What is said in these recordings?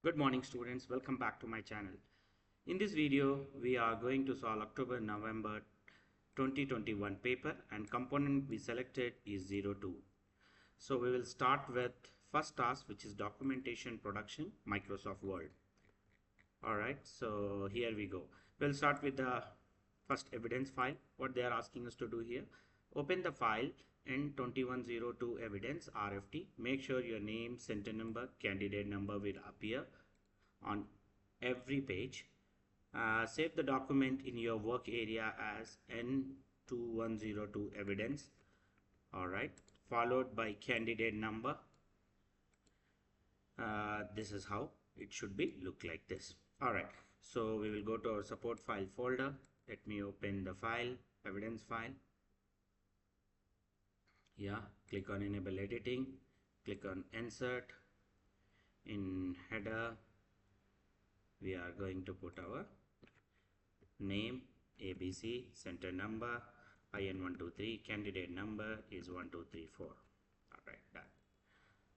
Good morning students, welcome back to my channel. In this video, we are going to solve October-November 2021 paper and component we selected is 02. So we will start with first task, which is documentation production, Microsoft Word. Alright, so here we go. We'll start with the first evidence file. What they are asking us to do here. Open the file N2102 evidence RFT. Make sure your name, center number, candidate number will appear on every page. Save the document in your work area as N2102 evidence. Alright, followed by candidate number. This is how it should be look like this. Alright, so we will go to our support file folder. Let me open the file, evidence file. Yeah, click on enable editing, click on insert. In header we are going to put our name ABC, center number IN123, candidate number is 1234. Alright, done.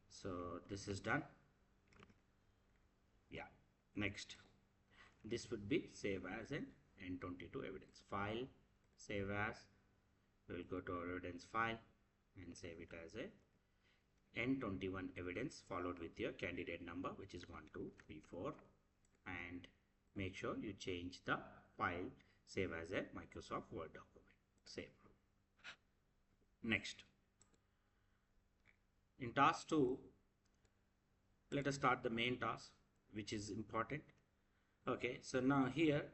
So this is done. Yeah, next this would be save as an N22 evidence file. Save as, we will go to our evidence file and save it as a N21 evidence followed with your candidate number, which is 1234, and make sure you change the file save as a Microsoft Word document. Save. Next, in task 2, let us start the main task, which is important. Okay, so now here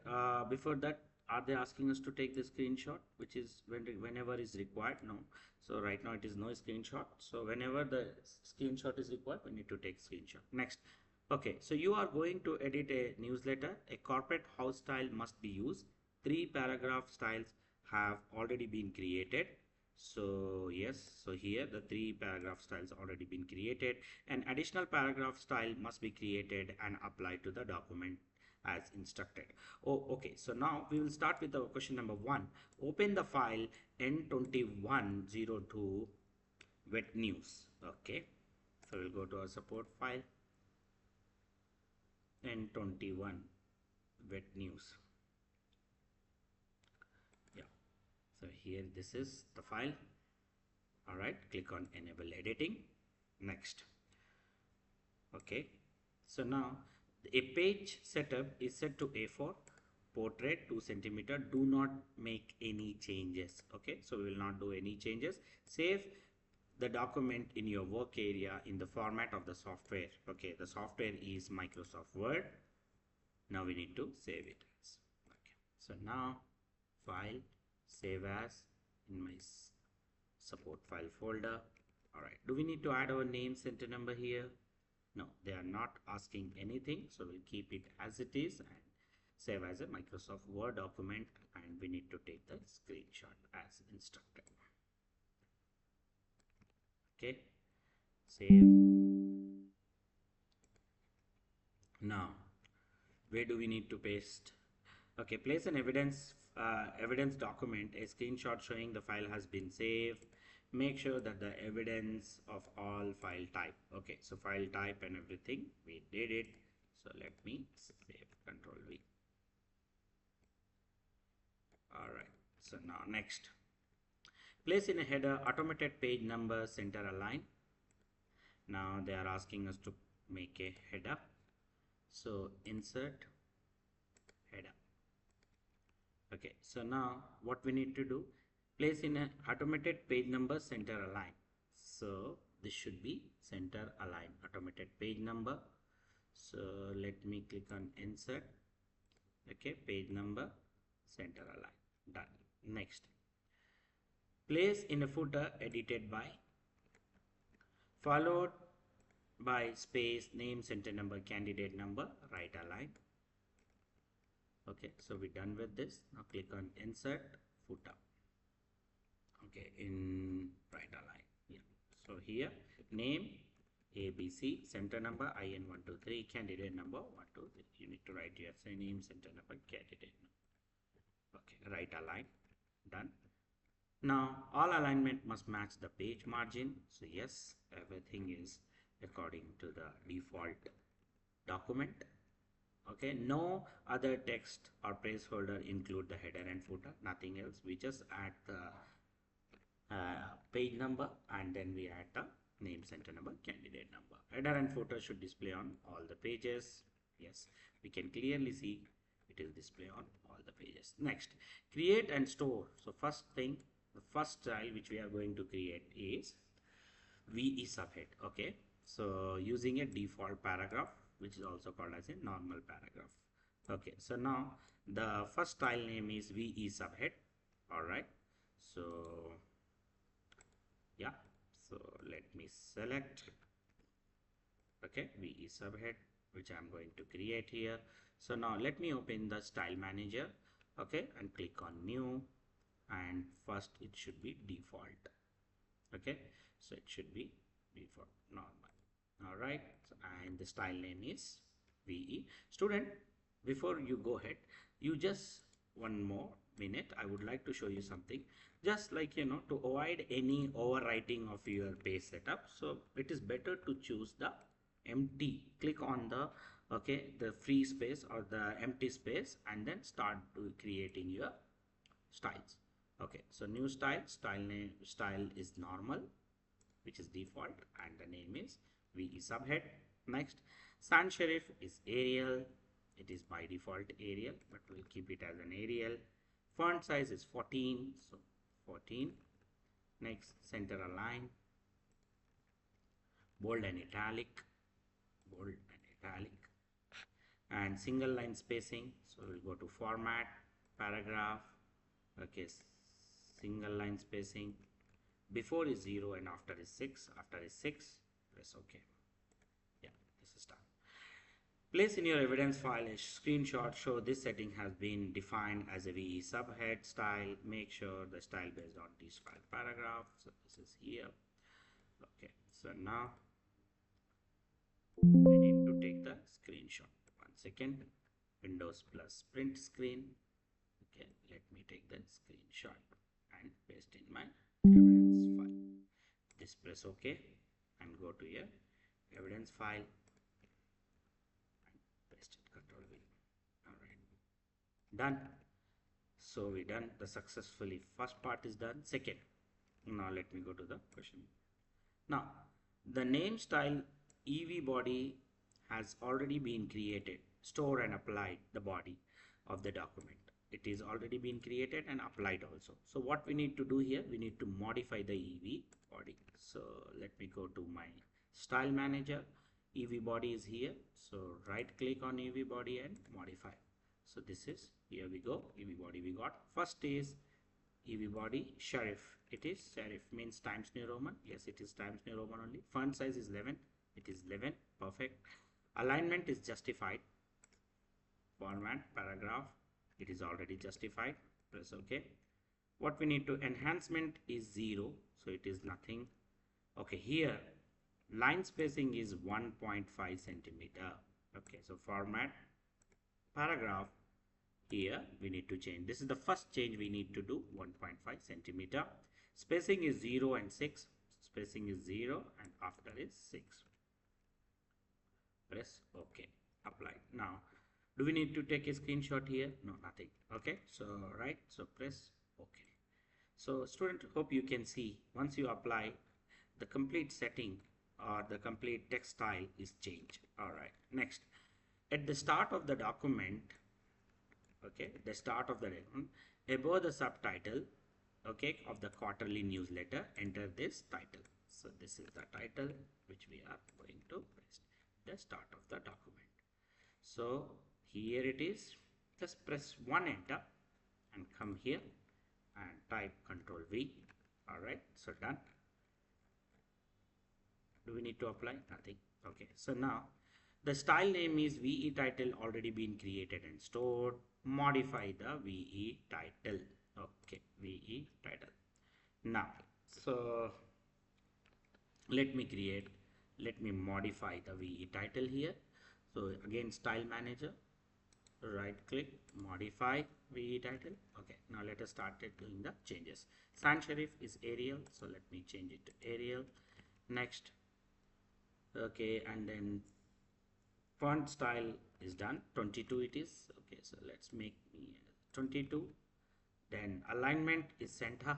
before that, are they asking us to take the screenshot, which is whenever is required? No. So right now it is no screenshot. So whenever the screenshot is required, we need to take screenshot. Next. Okay, so you are going to edit a newsletter. A corporate house style must be used. 3 paragraph styles have already been created. So yes, so here the 3 paragraph styles already been created. An additional paragraph style must be created and applied to the document as instructed. Oh, okay. So now we will start with the question number 1. Open the file N2102 wet news. Okay. So we'll go to our support file N21 wet news. Yeah. So here this is the file. All right. Click on enable editing. Next. Okay. So now a page setup is set to A4, portrait 2 centimeter. Do not make any changes. Okay, so we will not do any changes. Save the document in your work area in the format of the software. Okay, the software is Microsoft Word. Now we need to save it as. Okay, so now file, save as in my support file folder. All right, do we need to add our name, center number here? No, they are not asking anything, so we'll keep it as it is and save as a Microsoft Word document, and we need to take the screenshot as instructed. Okay, save. Now where do we need to paste? Okay, place an evidence document, a screenshot showing the file has been saved. Make sure that the evidence of all file type. Okay, so file type and everything we did it. So let me save, Control V. All right, so now next, place in a header automated page number center align. Now they are asking us to make a header, so insert header. Okay, so now what we need to do, place in a automated page number center align. So this should be center align automated page number. So let me click on insert. Okay, page number center align. Done. Next, place in a footer edited by, followed by space, name, center number, candidate number, right align. Okay, so we're done with this. Now click on insert footer. Okay, in right align. Yeah, so here name ABC, center number IN123, candidate number 123. You need to write your name, center number, candidate number. Okay, right align. Done. Now all alignment must match the page margin. So yes, everything is according to the default document. Okay, no other text or placeholder include the header and footer, nothing else. We just add the page number, and then we add the name, center number, candidate number. Header and footer should display on all the pages. Yes, we can clearly see it is display on all the pages. Next, create and store. So first thing, the first style which we are going to create is VE subhead. Okay, so using a default paragraph, which is also called as a normal paragraph. Okay, so now the first style name is VE subhead. All right, so yeah, so let me select, okay, VE subhead, which I'm going to create here. So now let me open the style manager, okay, and click on new, and first it should be default. Okay, so it should be default normal. All right, and the style name is VE. Student, before you go ahead, you just one more minute, I would like to show you something, just like, you know, to avoid any overwriting of your page setup. So it is better to choose the empty, click on the, okay, the free space or the empty space, and then start creating your styles. Okay, so new style name, style is normal, which is default, and the name is VE subhead. Next, sans serif is Arial. It is by default Arial, but we'll keep it as an Arial. Font size is 14, so 14. Next, center align, bold and italic, bold and italic, and single line spacing. So we'll go to format, paragraph. Okay, single line spacing. Before is 0 and after is 6. After is 6, press OK. Yeah, this is done. Place in your evidence file a screenshot. Show this setting has been defined as a VE subhead style. Make sure the style based on this file paragraph. So this is here. Okay, so now we need to take the screenshot. 1 second. Windows plus print screen. Okay, let me take the screenshot and paste in my evidence file. Just press OK and go to your evidence file and paste it, Control V. All right, done. So we done the successfully. First part is done. Second, now let me go to the question. Now the name style EV body has already been created, stored and applied the body of the document. It is already been created and applied also. So what we need to do here, we need to modify the EV body. So let me go to my style manager. EV body is here. So right click on EV body and modify. So this is, here we go, EV body we got. First is EV body serif. It is serif, means Times New Roman. Yes, it is Times New Roman only. Font size is 11. It is 11. Perfect. Alignment is justified. Format, paragraph, it is already justified. Press OK. What we need to enhancement is 0, so it is nothing. Okay, here line spacing is 1.5 centimeter. Okay, so format, paragraph, here we need to change. This is the first change we need to do. 1.5 centimeter. Spacing is 0 and 6. Spacing is 0 and after is 6. Press OK. Apply. Now do we need to take a screenshot here? No, nothing. Okay, so right, so press OK. So student, hope you can see once you apply, the complete setting or the complete text style is changed. All right, next, at the start of the document, okay, the start of the document, above the subtitle, okay, of the quarterly newsletter, enter this title. So this is the title which we are going to paste, the start of the document. So here it is. Just press 1 enter and come here and type Control V. All right, so done. Do we need to apply? Nothing. Okay, so now the style name is VE title, already been created and stored. Modify the VE title. Okay, VE title. Now, so let me modify the VE title here. So again, style manager, right click, modify VE title. Okay, now let us start doing the changes. Sans serif is Arial, so let me change it to Arial. Next, okay, and then Font style is done, 22 it is. Okay, so let's make 22. Then alignment is center.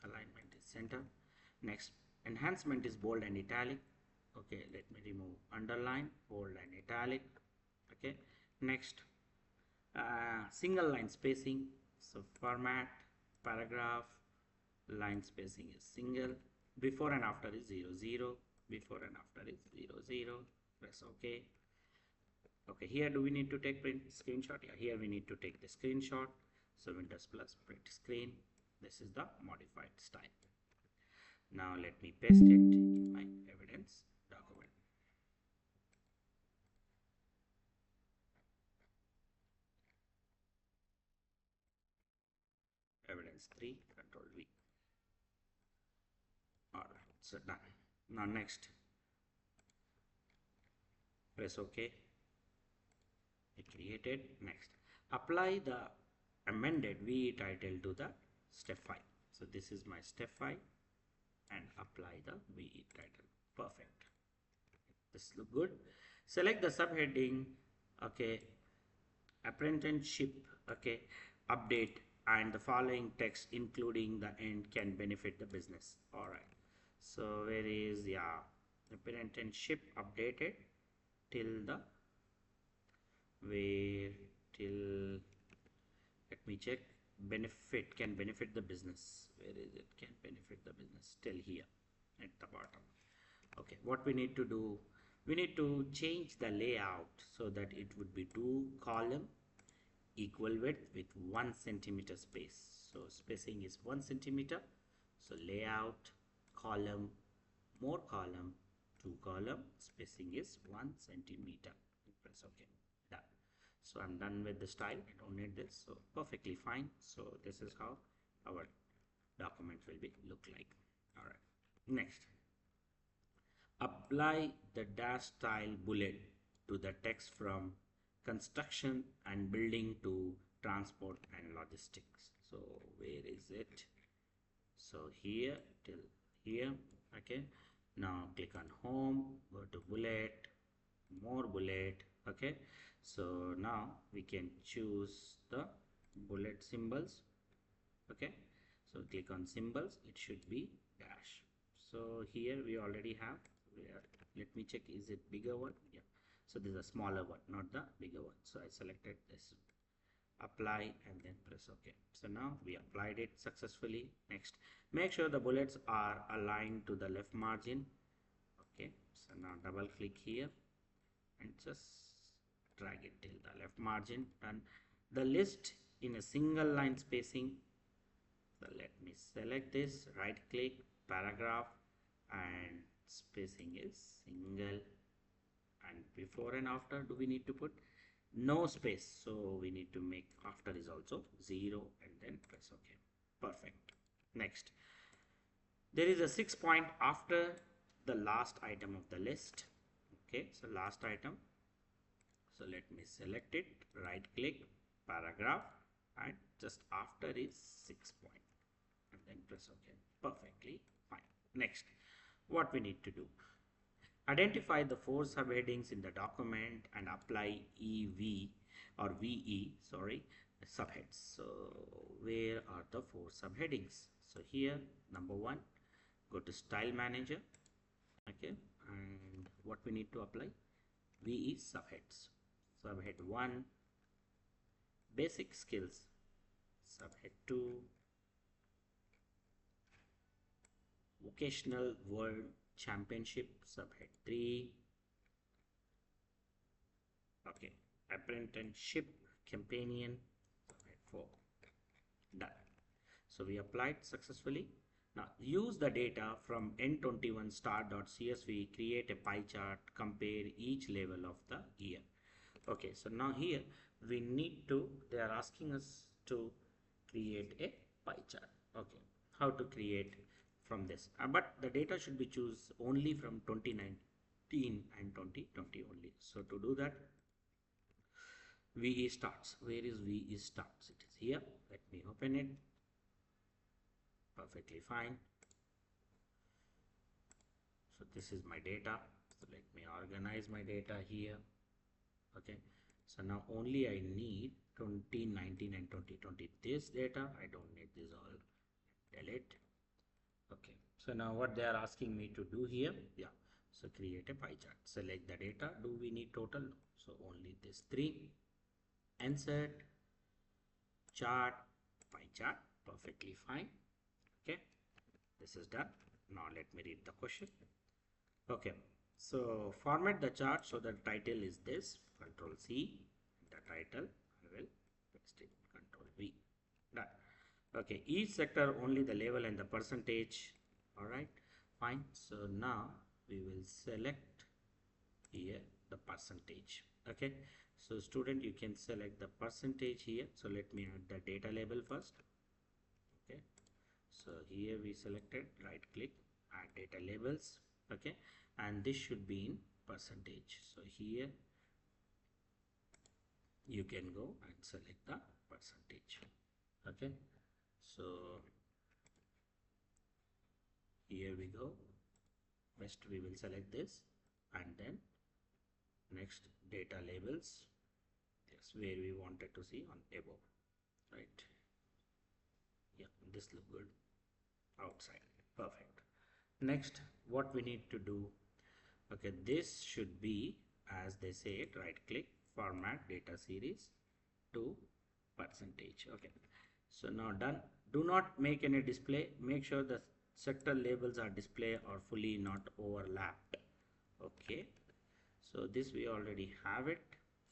Alignment is center. Next, enhancement is bold and italic. Okay, let me remove underline, bold and italic. Okay, next, single line spacing. So format, paragraph, line spacing is single. Before and after is 0 0. Before and after is 0 0. Press OK. Okay, here do we need to take print screenshot? Yeah, here we need to take the screenshot. So Windows plus print screen. This is the modified style. Now let me paste it in my evidence document. Evidence 3, Control V. Alright, so done. Now next, press OK. It created. Next, apply the amended VE title to the step 5. So this is my step 5 and apply the VE title. Perfect. This look good. Select the subheading. Okay, apprenticeship. Okay, update, and the following text including the end can benefit the business. All right, so where is, yeah, apprenticeship updated till the where till, let me check, benefit, can benefit the business. Where is it? Can benefit the business till here at the bottom. Okay, what we need to do, we need to change the layout so that it would be 2 column equal width with 1 centimeter space. So spacing is 1 centimeter. So layout, column, more column, 2 column, spacing is 1 centimeter. Press OK. Done. So I'm done with the style. I don't need this. So perfectly fine. So this is how our document will be look like. All right. Next, apply the dash style bullet to the text from construction and building to transport and logistics. So where is it? So here till here. Okay, now click on home, go to bullet, more bullet. Okay, so now we can choose the bullet symbols. Okay, so click on symbols, it should be dash. So here we already have, let me check, is it bigger one? Yeah, so this is a smaller one, not the bigger one. So I selected this, apply, and then press OK. So now we applied it successfully. Next, make sure the bullets are aligned to the left margin. Okay, so now double click here and just drag it till the left margin. And the list in a single line spacing. So let me select this, right click, paragraph, and spacing is single. And before and after, do we need to put no space? So we need to make after is also 0 and then press OK. Perfect. Next, there is a 6 point after the last item of the list. Okay, so last item. So let me select it, right click, paragraph, and just after is 6 point. And then press OK. Perfectly fine. Next, what we need to do, identify the 4 subheadings in the document and apply EV or VE, sorry, subheads. So where are the 4 subheadings? So here, number 1, go to style manager. Okay, and what we need to apply, VE subheads. Subhead 1, basic skills. Subhead 2, vocational world championship. Subhead 3, okay, apprenticeship companion. Subhead 4. Done. So we applied successfully. Now use the data from N21 star.csv, create a pie chart, compare each level of the year. Okay, so now here we need to, they are asking us to create a pie chart. Okay, how to create from this, but the data should be choose only from 2019 and 2020 only. So to do that, VE starts. Where is VE starts? It is here. Let me open it. Perfectly fine. So this is my data. So let me organize my data here. Okay, so now only I need 2019 and 2020 this data. I don't need this all. Delete. Okay, so now what they are asking me to do here, yeah, so create a pie chart, select the data. Do we need total? No. So only this three. Insert chart, pie chart, perfectly fine. Okay, this is done. Now let me read the question. Okay, so format the chart so the title is this. Control C, the title. I will paste it. Control V. Done. Okay, each sector only the level and the percentage. All right, fine. So now we will select here the percentage. Okay, so student, you can select the percentage here. So let me add the data label first. Okay, so here we selected, right click, add data labels. Okay, and this should be in percentage. So here you can go and select the percentage. Okay, so here we go. First we will select this, and then next data labels. Yes, where we wanted to see on above, right? Yeah, this look good outside. Perfect. Next, what we need to do, okay, this should be, as they say it, right click, format data series to percentage. Okay, so now done. Do not make any display. Make sure the sector labels are display or fully not overlapped. Okay, so this we already have it.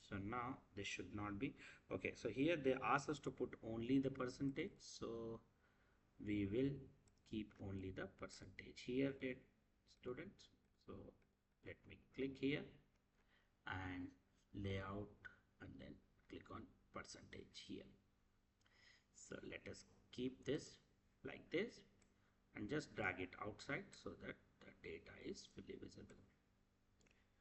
So now this should not be. Okay, so here they ask us to put only the percentage, so we will keep only the percentage here, students. So let me click here and layout, and then click on percentage here. So let us keep this like this and just drag it outside so that the data is fully visible.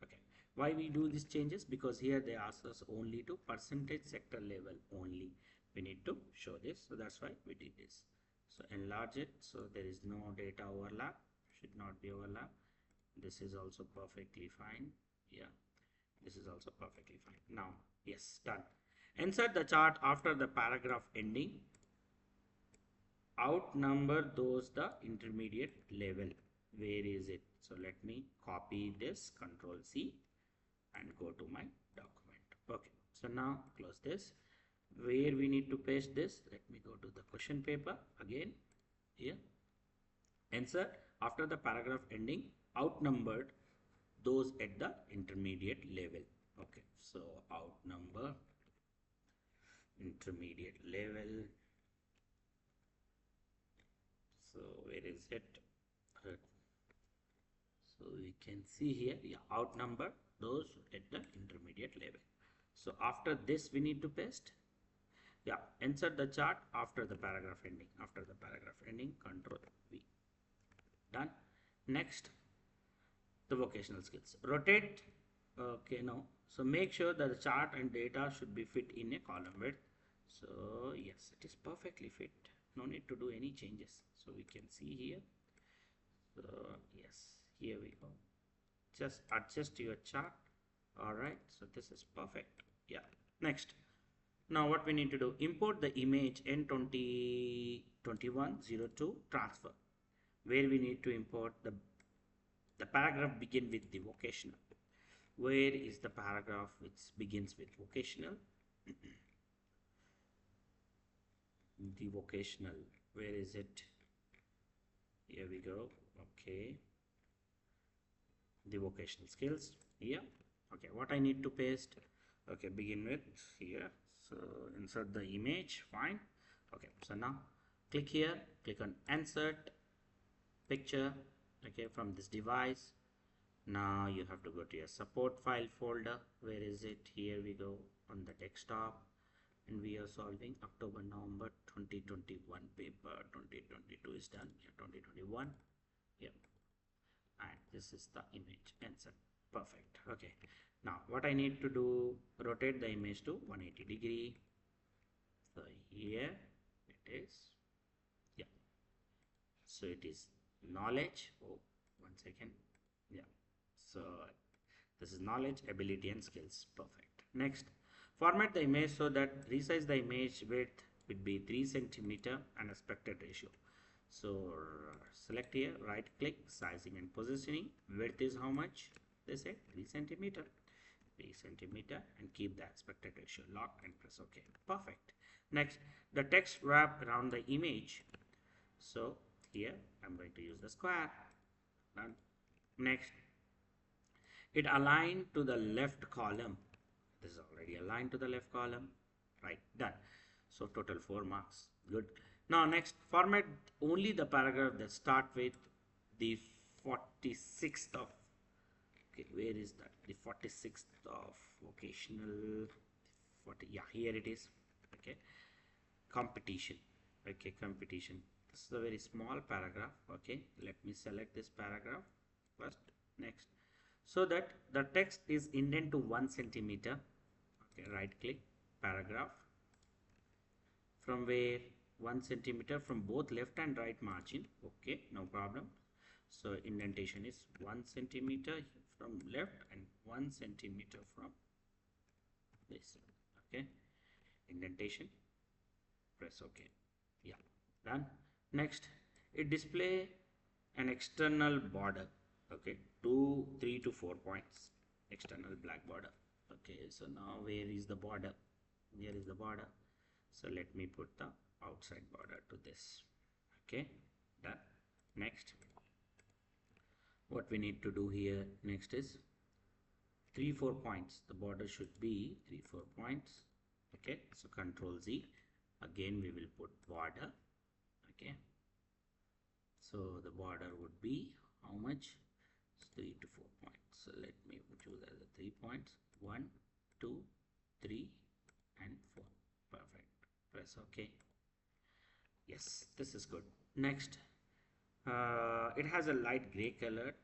Okay, why we do these changes? Because here they ask us only to percentage sector level only. We need to show this, so that's why we did this. So enlarge it so there is no data overlap, should not be overlap. This is also perfectly fine. Yeah, this is also perfectly fine. Now yes, done. Insert the chart after the paragraph ending. Outnumber those the intermediate level. Where is it? So let me copy this, Control C, and go to my document. Okay, so now close this. Where we need to paste this, let me go to the question paper again. Here, answer after the paragraph ending, outnumbered those at the intermediate level. Okay, so outnumber intermediate level. So where is it? So we can see here, yeah, outnumber those at the intermediate level. So after this we need to paste. Yeah, insert the chart after the paragraph ending. After the paragraph ending, Control V. Done. Next, the vocational skills. Rotate. Okay, no. So make sure that the chart and data should be fit in a column width. So yes, it is perfectly fit. No need to do any changes. So we can see here. So yes, here we go. Just adjust your chart. All right, so this is perfect. Yeah, next, now what we need to do, import the image N2021-02 transfer, where we need to import the paragraph begin with the vocational. Where is the paragraph which begins with vocational? The vocational, where is it? Here we go. Okay, the vocational skills here. Okay, what I need to paste? Okay, begin with here. So insert the image, fine. Okay, so now click here, click on insert picture. Okay, from this device. Now you have to go to your support file folder. Where is it? Here we go on the desktop, and we are solving October November 2021 paper. 2022 is done. Yeah, 2021. Yeah, and this is the image. Insert. Perfect. Okay, now what I need to do, rotate the image to 180 degree. So here it is. Yeah, so it is knowledge. Oh, 1 second. Yeah, so this is knowledge, ability and skills. Perfect. Next, format the image so that resize the image width would be 3 centimeter and aspect ratio. So select here, right click, sizing and positioning. Width is how much? They say 3 centimeter. 3 centimeter and keep the aspect ratio lock and press OK. Perfect. Next, the text wrap around the image. So here I'm going to use the square. Done. Next, it aligned to the left column. This is already aligned to the left column. Right, done. So total 4 marks. Good. Now next, format only the paragraph that start with the 46th of, okay, where is that? The 46th of vocational 40, yeah, here it is. Okay, competition. Okay, competition. This is a very small paragraph. Okay, let me select this paragraph first. Next, so that the text is indent to 1 centimeter. Okay, right click, paragraph, from where 1 centimeter from both left and right margin. Okay, no problem. So indentation is 1 centimeter from left and 1 centimeter from this. Okay, indentation, press OK. Yeah, done. Next, it display an external border. Okay, 3 to 4 points, external black border. Okay, so now where is the border? Here is the border. So let me put the outside border to this. Okay, done. Next, what we need to do here next is 3-4 points. The border should be 3-4 points. Okay, so Control Z. Again we will put border. Okay, so the border would be how much? 3 to 4 points. So let me choose as a 3 points. 1, 2, 3 and 4. Perfect. Press OK. Yes, this is good. Next, it has a light gray color,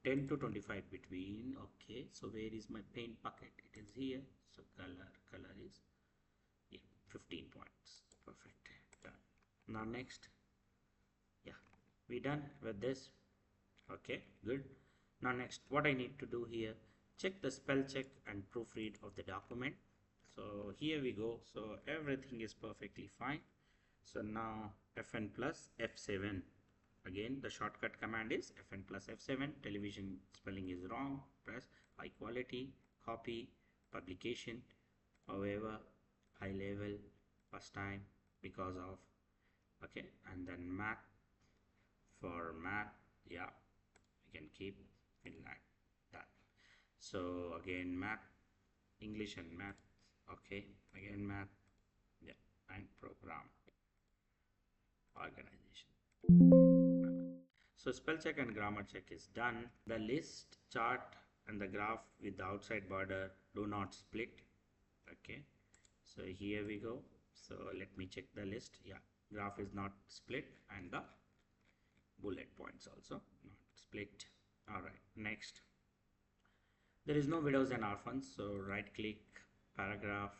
10 to 25 between. Okay, so where is my paint bucket? It is here. So color is, yeah, 15 points. Perfect. Done. Now next, yeah, we done with this. Okay, good. Now next, what I need to do here, check the spell check and proofread of the document. So here we go. So everything is perfectly fine. So now Fn plus F7. Again, the shortcut command is Fn plus F7. Television spelling is wrong. Press high quality, copy, publication, however, high level, first time, because of. Okay, and then math. For math, yeah, we can keep in like that. So again, math, English and math. Okay, again math, yeah, and program organization. So spell check and grammar check is done. The list, chart and the graph with the outside border do not split. Okay, so here we go. So let me check the list. Yeah, graph is not split and the bullet points also not split. All right, next, there is no widows and orphans, so right click, paragraph,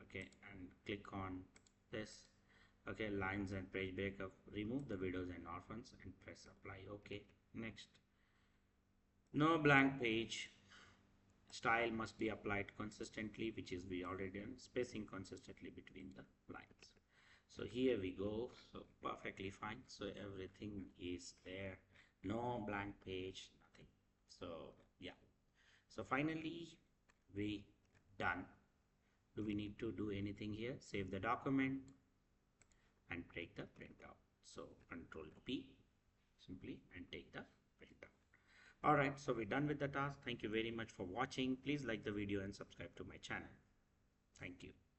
okay, and click on this. Okay, lines and page breakup, remove the widows and orphans and press apply. Okay, next, no blank page, style must be applied consistently, which is we already done, spacing consistently between the lines. So here we go. So perfectly fine. So everything is there, no blank page, nothing. So yeah, so finally we done. Do we need to do anything here? Save the document and take the printout. So Control P simply and take the printout. All right, so we're done with the task. Thank you very much for watching. Please like the video and subscribe to my channel. Thank you.